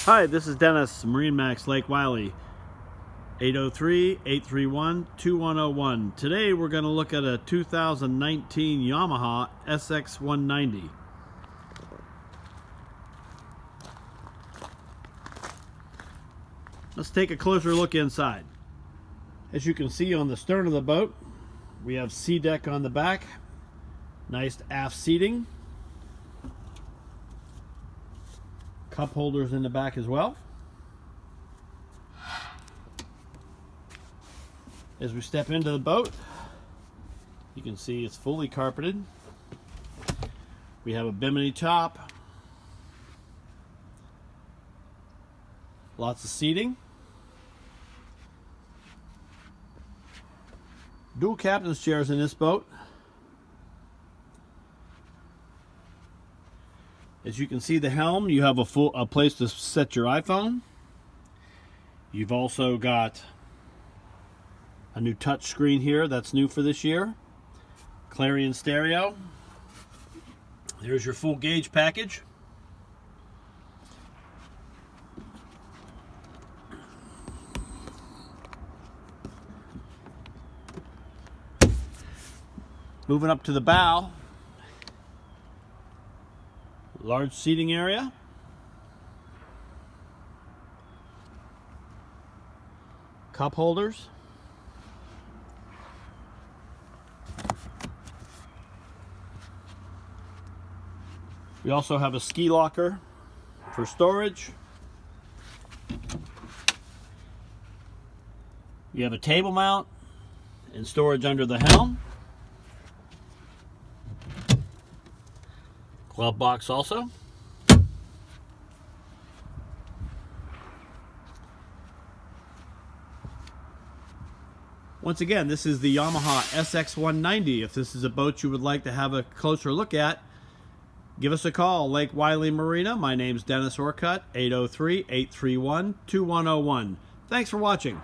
Hi, this is Dennis, MarineMax Lake Wylie, 803-831-2101. Today we're going to look at a 2019 Yamaha SX190. Let's take a closer look inside. As you can see on the stern of the boat, we have sea deck on the back, nice aft seating, cup holders in the back as well. As we step into the boat, you can see it's fully carpeted. We have a bimini top, lots of seating, dual captain's chairs in this boat. As you can see, the helm, you have a place to set your iPhone. You've also got a new touch screen here that's new for this year. Clarion stereo. There's your full gauge package. Moving up to the bow. Large seating area. Cup holders. We also have a ski locker for storage. You have a table mount and storage under the helm. Glove box also. Once again, this is the Yamaha SX190. If this is a boat you would like to have a closer look at, give us a call. Lake Wylie Marina. My name's Dennis Orcutt, 803-831-2101. Thanks for watching.